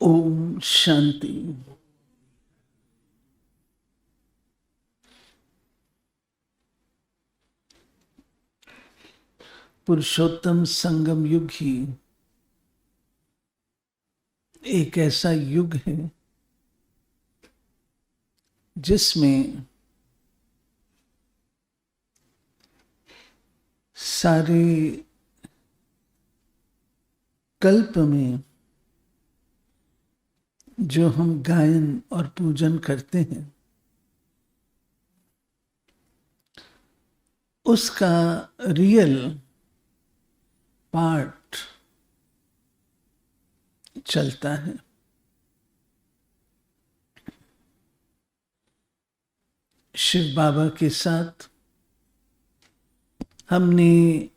ओम शांति। पुरुषोत्तम संगम युग ही एक ऐसा युग है जिसमें सारे कल्प में जो हम गायन और पूजन करते हैं उसका रियल पार्ट चलता है। शिव बाबा के साथ हमने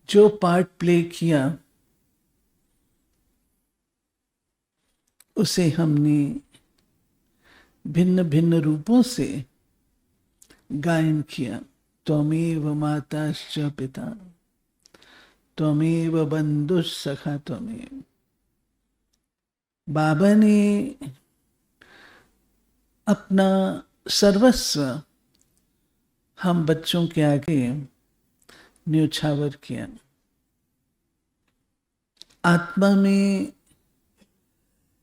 जो पार्ट प्ले किया उसे हमने भिन्न भिन्न रूपों से गायन किया। त्वमेव माताश्च पिता त्वमेव बंधुश्च सखा त्वमेव। बाबा ने अपना सर्वस्व हम बच्चों के आगे न्योछावर किया। आत्मा में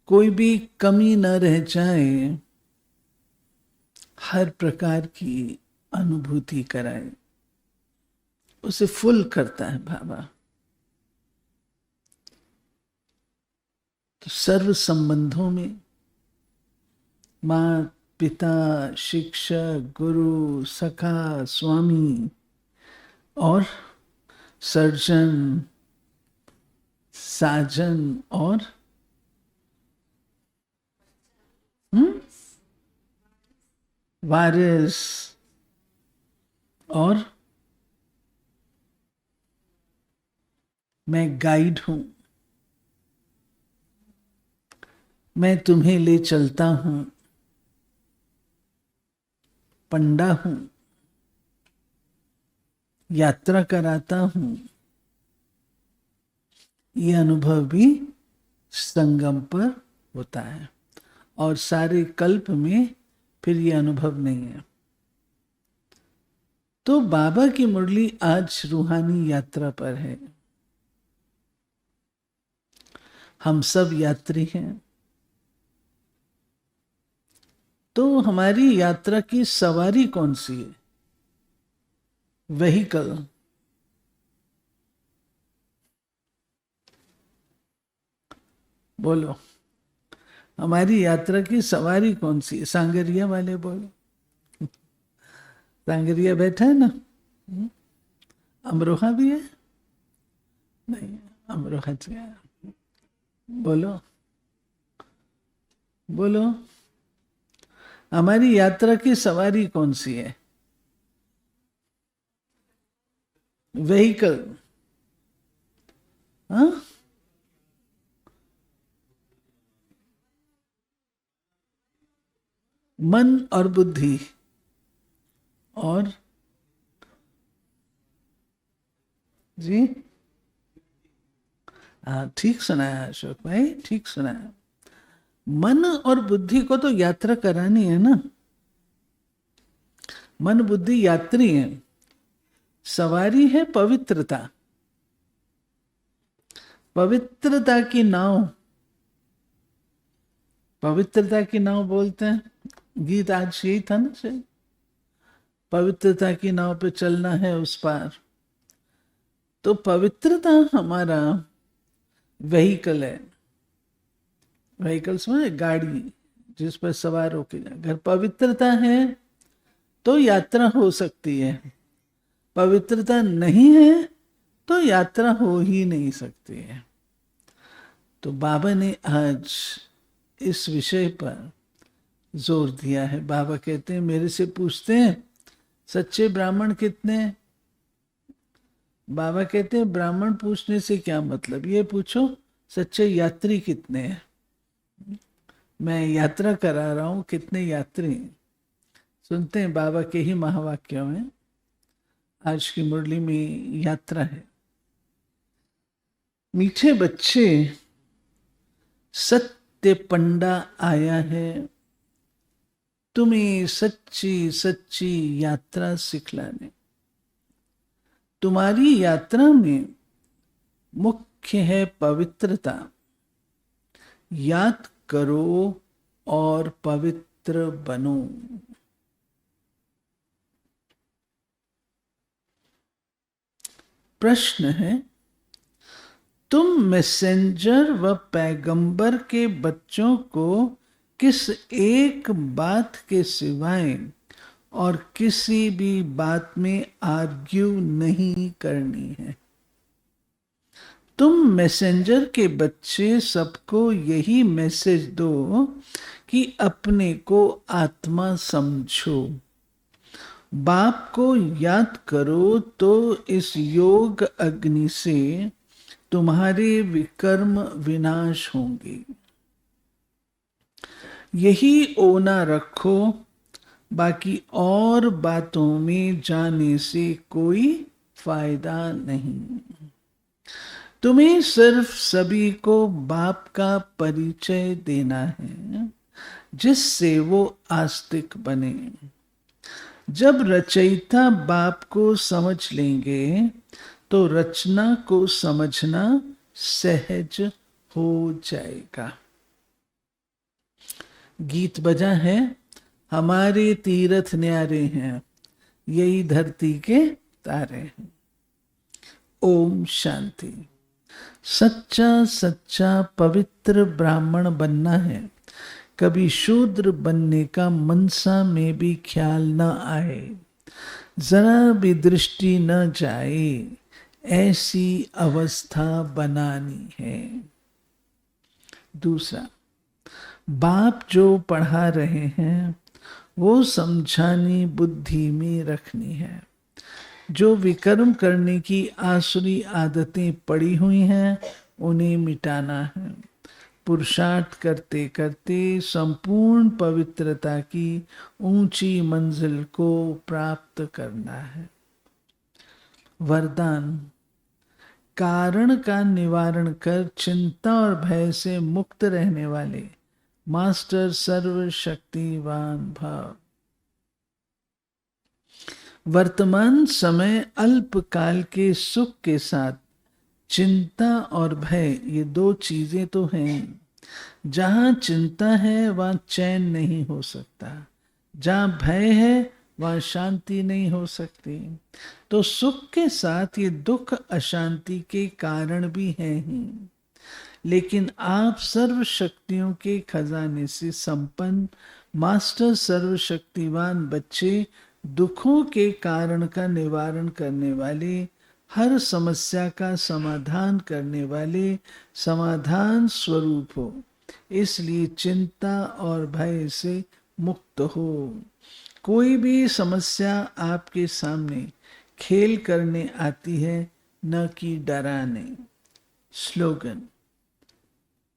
कोई भी कमी न रह जाए, हर प्रकार की अनुभूति कराए, उसे फुल करता है बाबा। तो सर्व संबंधों में माँ पिता शिक्षक गुरु सखा स्वामी और सर्जन साजन और वारिस और मैं गाइड हूं, मैं तुम्हें ले चलता हूं, पंडा हूं, यात्रा कराता हूं। ये अनुभव भी संगम पर होता है और सारे कल्प में फिर ये अनुभव नहीं है। तो बाबा की मुरली आज रूहानी यात्रा पर है। हम सब यात्री हैं। तो हमारी यात्रा की सवारी कौन सी है? व्हीकल। बोलो, हमारी यात्रा की सवारी कौन सी है? सांगरिया वाले बोलो। सांगरिया बैठा है ना? अमरोहा भी है? नहीं, अमरोहा चाहिए। बोलो बोलो, हमारी यात्रा की सवारी कौन सी है? व्हीकल। हाँ, मन और बुद्धि और जी हाँ, ठीक सुनाया अशोक भाई, ठीक सुनाया। मन और बुद्धि को तो यात्रा करानी है ना। मन बुद्धि यात्री है, सवारी है पवित्रता। पवित्रता की नाव, पवित्रता की नाव बोलते हैं। गीत आज यही था ना से, पवित्रता की नाव पे चलना है उस पार। तो पवित्रता हमारा व्हीकल है। व्हीकल समझे, गाड़ी जिस पर सवार होके जाए। अगर पवित्रता है तो यात्रा हो सकती है, पवित्रता नहीं है तो यात्रा हो ही नहीं सकती है। तो बाबा ने आज इस विषय पर जोर दिया है। बाबा कहते हैं, मेरे से पूछते हैं सच्चे ब्राह्मण कितने हैं? बाबा कहते हैं ब्राह्मण पूछने से क्या मतलब, ये पूछो सच्चे यात्री कितने हैं। मैं यात्रा करा रहा हूं, कितने यात्री हैं? सुनते हैं बाबा के ही महावाक्यों में। आज की मुरली में यात्रा है। मीठे बच्चे सत्य पंडा आया है तुम्हें सच्ची सच्ची यात्रा सिखलाने। तुम्हारी यात्रा में मुख्य है पवित्रता। याद करो और पवित्र बनो। प्रश्न है, तुम मैसेंजर व पैगंबर के बच्चों को किस एक बात के सिवाय और किसी भी बात में आर्ग्यू नहीं करनी है। तुम मैसेंजर के बच्चे सबको यही मैसेज दो कि अपने को आत्मा समझो। बाप को याद करो तो इस योग अग्नि से तुम्हारे विकर्म विनाश होंगे। यही ओना रखो, बाकी और बातों में जाने से कोई फायदा नहीं। तुम्हें सिर्फ सभी को बाप का परिचय देना है जिससे वो आस्तिक बने। जब रचयिता बाप को समझ लेंगे तो रचना को समझना सहज हो जाएगा। गीत बजा है, हमारे तीर्थ न्यारे हैं, यही धरती के तारे हैं। ओम शांति। सच्चा सच्चा पवित्र ब्राह्मण बनना है। कभी शूद्र बनने का मनसा में भी ख्याल न आए, जरा भी दृष्टि न जाए, ऐसी अवस्था बनानी है। दूसरा, बाप जो पढ़ा रहे हैं वो समझानी बुद्धि में रखनी है। जो विकर्म करने की आसुरी आदतें पड़ी हुई हैं उन्हें मिटाना है। पुरुषार्थ करते करते संपूर्ण पवित्रता की ऊंची मंजिल को प्राप्त करना है। वरदान। कारण का निवारण कर चिंता और भय से मुक्त रहने वाले मास्टर सर्वशक्तिवान भव। वर्तमान समय अल्पकाल के सुख के साथ चिंता और भय, ये दो चीजें तो हैं। जहां चिंता है वहां चैन नहीं हो सकता, जहां भय है वहां शांति नहीं हो सकती। तो सुख के साथ ये दुख अशांति के कारण भी हैं ही। लेकिन आप सर्व शक्तियों के खजाने से संपन्न मास्टर सर्वशक्तिवान बच्चे दुखों के कारण का निवारण करने वाले, हर समस्या का समाधान करने वाले समाधान स्वरूप हो। इसलिए चिंता और भय से मुक्त हो। कोई भी समस्या आपके सामने खेल करने आती है, न कि डराने। स्लोगन।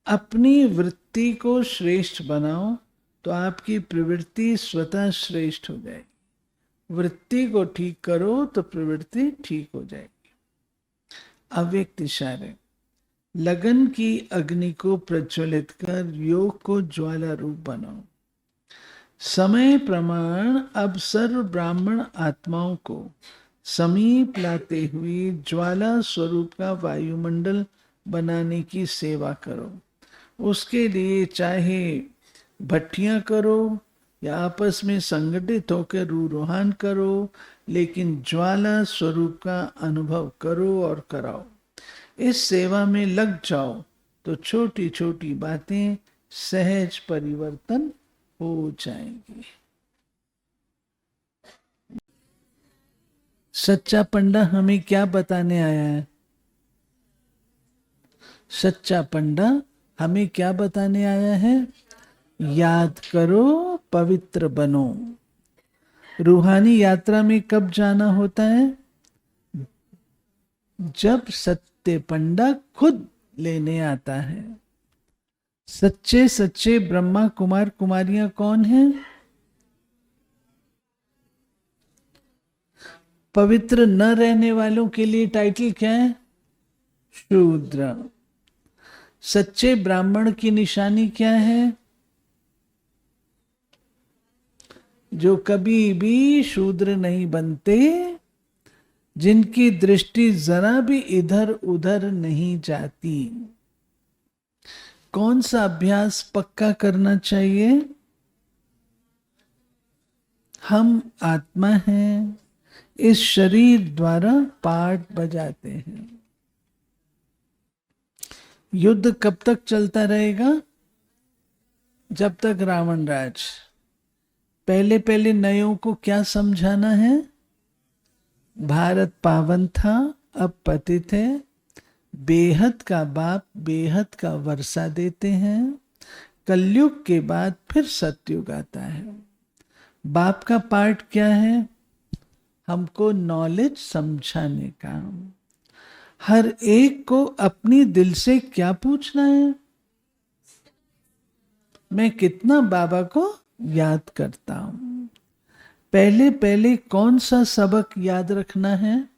अपनी वृत्ति को श्रेष्ठ बनाओ तो आपकी प्रवृत्ति स्वतः श्रेष्ठ हो जाएगी। वृत्ति को ठीक करो तो प्रवृत्ति ठीक हो जाएगी। अव्यक्त इशारे। लगन की अग्नि को प्रज्वलित कर योग को ज्वाला रूप बनाओ। समय प्रमाण अब सर्व ब्राह्मण आत्माओं को समीप लाते हुए ज्वाला स्वरूप का वायुमंडल बनाने की सेवा करो। उसके लिए चाहे भट्टियां करो या आपस में संगठित होकर रूरोहान करो, लेकिन ज्वाला स्वरूप का अनुभव करो और कराओ। इस सेवा में लग जाओ तो छोटी छोटी बातें सहज परिवर्तन हो जाएंगी। सच्चा पंडा हमें क्या बताने आया है? सच्चा पंडा हमें क्या बताने आया है? याद करो, पवित्र बनो। रूहानी यात्रा में कब जाना होता है? जब सत्य पंडा खुद लेने आता है। सच्चे सच्चे ब्रह्मा कुमार कुमारियां कौन हैं? पवित्र न रहने वालों के लिए टाइटल क्या है? शूद्र। सच्चे ब्राह्मण की निशानी क्या है? जो कभी भी शूद्र नहीं बनते, जिनकी दृष्टि जरा भी इधर उधर नहीं जाती। कौन सा अभ्यास पक्का करना चाहिए? हम आत्मा हैं, इस शरीर द्वारा पाठ बजाते हैं। युद्ध कब तक चलता रहेगा? जब तक रावण राज। पहले पहले नयों को क्या समझाना है? भारत पावन था, अब पतित है। बेहद का बाप बेहद का वर्षा देते हैं। कलयुग के बाद फिर सतयुग आता है। बाप का पार्ट क्या है? हमको नॉलेज समझाने का। हर एक को अपनी दिल से क्या पूछना है? मैं कितना बाबा को याद करता हूं। पहले पहले कौन सा सबक याद रखना है?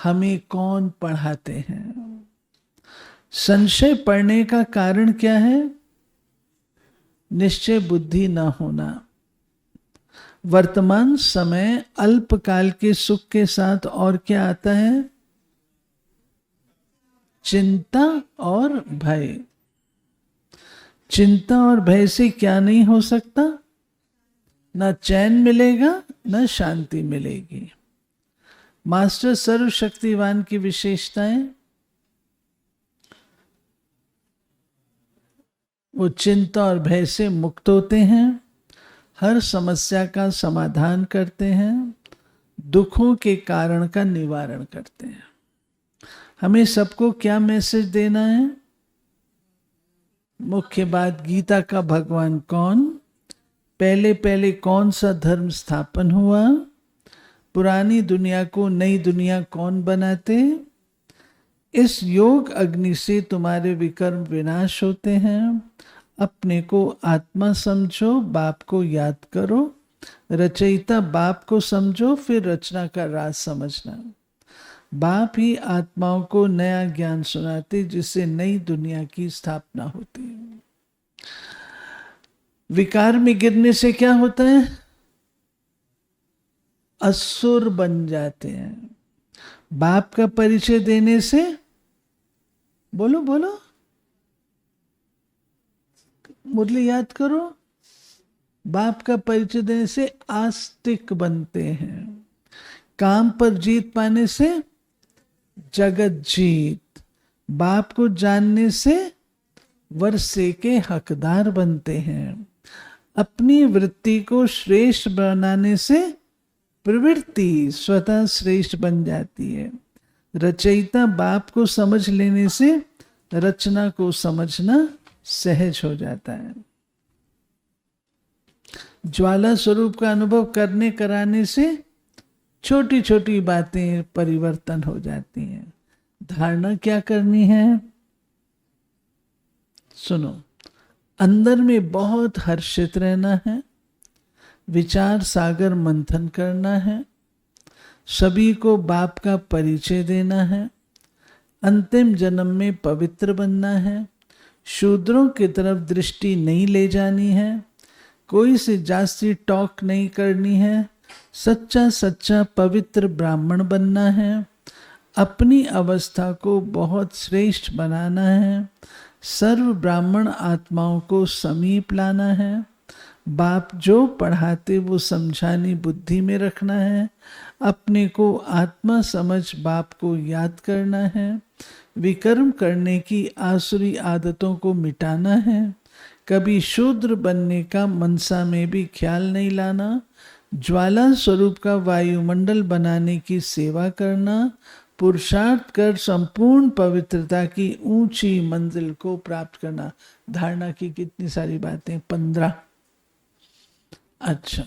हमें कौन पढ़ाते हैं? संशय पढ़ने का कारण क्या है? निश्चय बुद्धि न होना। वर्तमान समय अल्पकाल के सुख के साथ और क्या आता है? चिंता और भय। चिंता और भय से क्या नहीं हो सकता? ना चैन मिलेगा, ना शांति मिलेगी। मास्टर सर्वशक्तिवान की विशेषताएं, वो चिंता और भय से मुक्त होते हैं, हर समस्या का समाधान करते हैं, दुखों के कारण का निवारण करते हैं। हमें सबको क्या मैसेज देना है? मुख्य बात, गीता का भगवान कौन, पहले पहले कौन सा धर्म स्थापन हुआ, पुरानी दुनिया को नई दुनिया कौन बनाते, इस योग अग्नि से तुम्हारे विकर्म विनाश होते हैं। अपने को आत्मा समझो, बाप को याद करो, रचयिता बाप को समझो, फिर रचना का राज समझना। बाप ही आत्माओं को नया ज्ञान सुनाते, जिससे नई दुनिया की स्थापना होती है। विकार में गिरने से क्या होता है? असुर बन जाते हैं। बाप का परिचय देने से, बोलो बोलो, मुरली याद करो, बाप का परिचय देने से आस्तिक बनते हैं। काम पर जीत पाने से जगत जीत। बाप को जानने से वर्षे के हकदार बनते हैं। अपनी वृत्ति को श्रेष्ठ बनाने से प्रवृत्ति स्वतः श्रेष्ठ बन जाती है। रचयिता बाप को समझ लेने से रचना को समझना सहज हो जाता है। ज्वाला स्वरूप का अनुभव करने कराने से छोटी छोटी बातें परिवर्तन हो जाती हैं। धारणा क्या करनी है? सुनो, अंदर में बहुत हर्षित रहना है, विचार सागर मंथन करना है, सभी को बाप का परिचय देना है, अंतिम जन्म में पवित्र बनना है, शूद्रों की तरफ दृष्टि नहीं ले जानी है, कोई से जास्ती टॉक नहीं करनी है, सच्चा सच्चा पवित्र ब्राह्मण बनना है, अपनी अवस्था को बहुत श्रेष्ठ बनाना है, सर्व ब्राह्मण आत्माओं को समीप लाना है, बाप जो पढ़ाते वो समझानी बुद्धि में रखना है, अपने को आत्मा समझ बाप को याद करना है, विकर्म करने की आसुरी आदतों को मिटाना है, कभी शूद्र बनने का मनसा में भी ख्याल नहीं लाना, ज्वाला स्वरूप का वायुमंडल बनाने की सेवा करना, पुरुषार्थ कर संपूर्ण पवित्रता की ऊंची मंजिल को प्राप्त करना। धारणा की कितनी सारी बातें, 15। अच्छा,